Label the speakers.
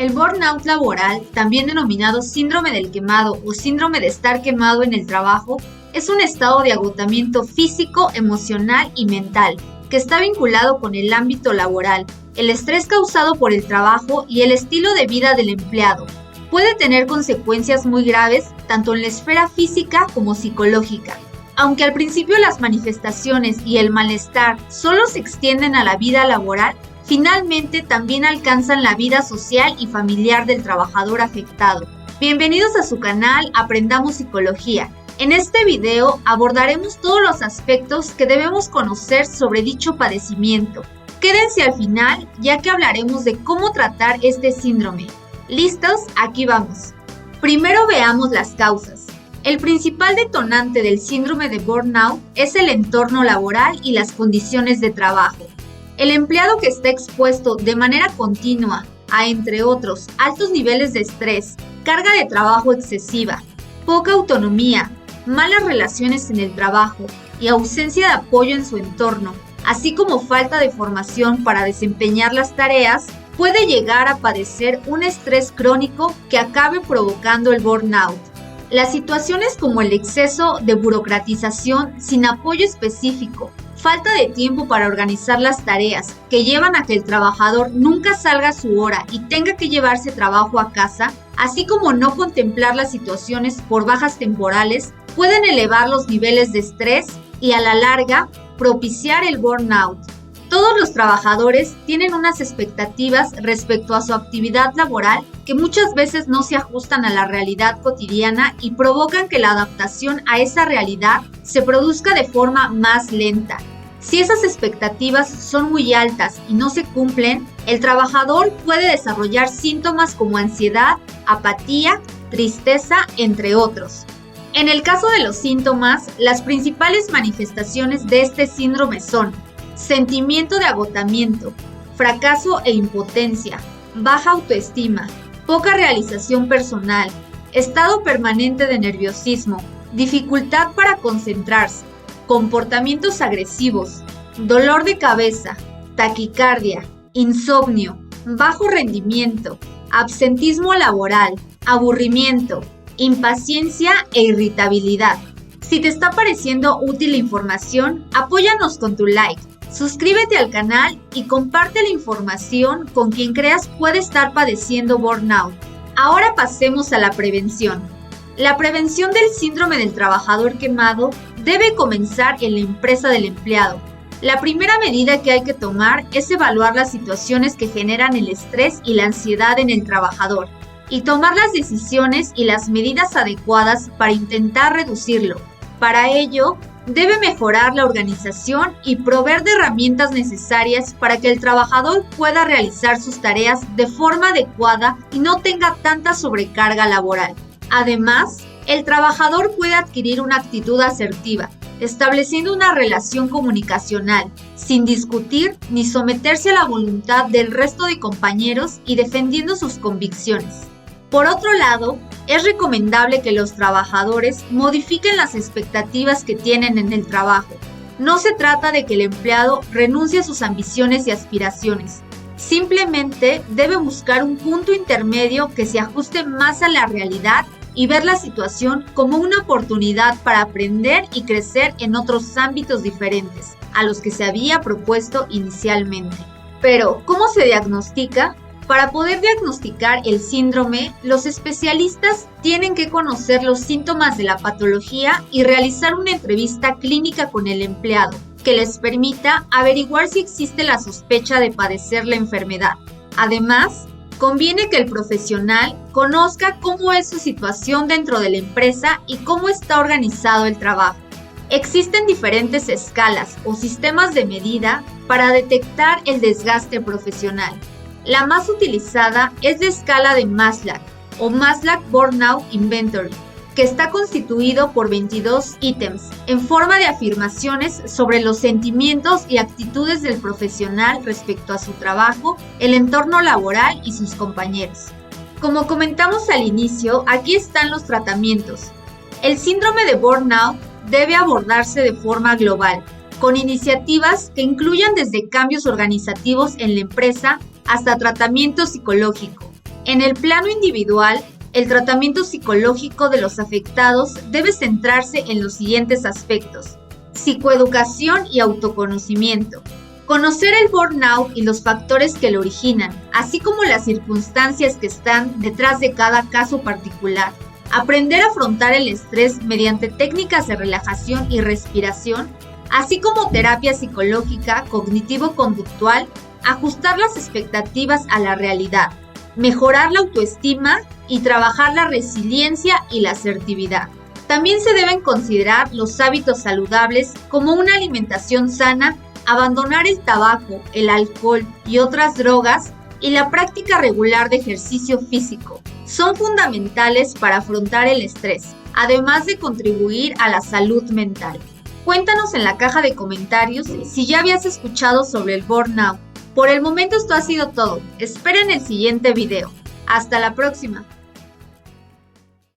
Speaker 1: El burnout laboral, también denominado síndrome del quemado o síndrome de estar quemado en el trabajo, es un estado de agotamiento físico, emocional y mental que está vinculado con el ámbito laboral, el estrés causado por el trabajo y el estilo de vida del empleado. Puede tener consecuencias muy graves tanto en la esfera física como psicológica. Aunque al principio las manifestaciones y el malestar solo se extienden a la vida laboral, finalmente también alcanzan la vida social y familiar del trabajador afectado. Bienvenidos a su canal Aprendamos Psicología. En este video abordaremos todos los aspectos que debemos conocer sobre dicho padecimiento. Quédense al final, ya que hablaremos de cómo tratar este síndrome. ¿Listos? Aquí vamos. Primero veamos las causas. El principal detonante del síndrome de burnout es el entorno laboral y las condiciones de trabajo. El empleado que está expuesto de manera continua a, entre otros, altos niveles de estrés, carga de trabajo excesiva, poca autonomía, malas relaciones en el trabajo y ausencia de apoyo en su entorno, así como falta de formación para desempeñar las tareas, puede llegar a padecer un estrés crónico que acabe provocando el burnout. Las situaciones como el exceso de burocratización sin apoyo específico, falta de tiempo para organizar las tareas que llevan a que el trabajador nunca salga a su hora y tenga que llevarse trabajo a casa, así como no contemplar las situaciones por bajas temporales, pueden elevar los niveles de estrés y a la larga propiciar el burnout. Todos los trabajadores tienen unas expectativas respecto a su actividad laboral que muchas veces no se ajustan a la realidad cotidiana y provocan que la adaptación a esa realidad se produzca de forma más lenta. Si esas expectativas son muy altas y no se cumplen, el trabajador puede desarrollar síntomas como ansiedad, apatía, tristeza, entre otros. En el caso de los síntomas, las principales manifestaciones de este síndrome son sentimiento de agotamiento, fracaso e impotencia, baja autoestima, poca realización personal, estado permanente de nerviosismo, dificultad para concentrarse, comportamientos agresivos, dolor de cabeza, taquicardia, insomnio, bajo rendimiento, absentismo laboral, aburrimiento, impaciencia e irritabilidad. Si te está pareciendo útil la información, apóyanos con tu like, suscríbete al canal y comparte la información con quien creas puede estar padeciendo burnout. Ahora pasemos a la prevención. La prevención del síndrome del trabajador quemado debe comenzar en la empresa del empleado. La primera medida que hay que tomar es evaluar las situaciones que generan el estrés y la ansiedad en el trabajador y tomar las decisiones y las medidas adecuadas para intentar reducirlo. Para ello, debe mejorar la organización y proveer de herramientas necesarias para que el trabajador pueda realizar sus tareas de forma adecuada y no tenga tanta sobrecarga laboral. Además, el trabajador puede adquirir una actitud asertiva, estableciendo una relación comunicacional, sin discutir ni someterse a la voluntad del resto de compañeros y defendiendo sus convicciones. Por otro lado, es recomendable que los trabajadores modifiquen las expectativas que tienen en el trabajo. No se trata de que el empleado renuncie a sus ambiciones y aspiraciones. Simplemente debe buscar un punto intermedio que se ajuste más a la realidad y ver la situación como una oportunidad para aprender y crecer en otros ámbitos diferentes a los que se había propuesto inicialmente. Pero, ¿cómo se diagnostica? Para poder diagnosticar el síndrome, los especialistas tienen que conocer los síntomas de la patología y realizar una entrevista clínica con el empleado, que les permita averiguar si existe la sospecha de padecer la enfermedad. Además, conviene que el profesional conozca cómo es su situación dentro de la empresa y cómo está organizado el trabajo. Existen diferentes escalas o sistemas de medida para detectar el desgaste profesional. La más utilizada es la escala de Maslach o Maslach Burnout Inventory, que está constituido por 22 ítems en forma de afirmaciones sobre los sentimientos y actitudes del profesional respecto a su trabajo, el entorno laboral y sus compañeros. Como comentamos al inicio, aquí están los tratamientos. El síndrome de burnout debe abordarse de forma global, con iniciativas que incluyan desde cambios organizativos en la empresa hasta tratamiento psicológico. En el plano individual, el tratamiento psicológico de los afectados debe centrarse en los siguientes aspectos: psicoeducación y autoconocimiento. Conocer el burnout y los factores que lo originan, así como las circunstancias que están detrás de cada caso particular. Aprender a afrontar el estrés mediante técnicas de relajación y respiración, así como terapia psicológica, cognitivo-conductual, ajustar las expectativas a la realidad, mejorar la autoestima y trabajar la resiliencia y la asertividad. También se deben considerar los hábitos saludables como una alimentación sana, abandonar el tabaco, el alcohol y otras drogas y la práctica regular de ejercicio físico. Son fundamentales para afrontar el estrés, además de contribuir a la salud mental. Cuéntanos en la caja de comentarios si ya habías escuchado sobre el burnout. Por el momento esto ha sido todo. Esperen el siguiente video. Hasta la próxima.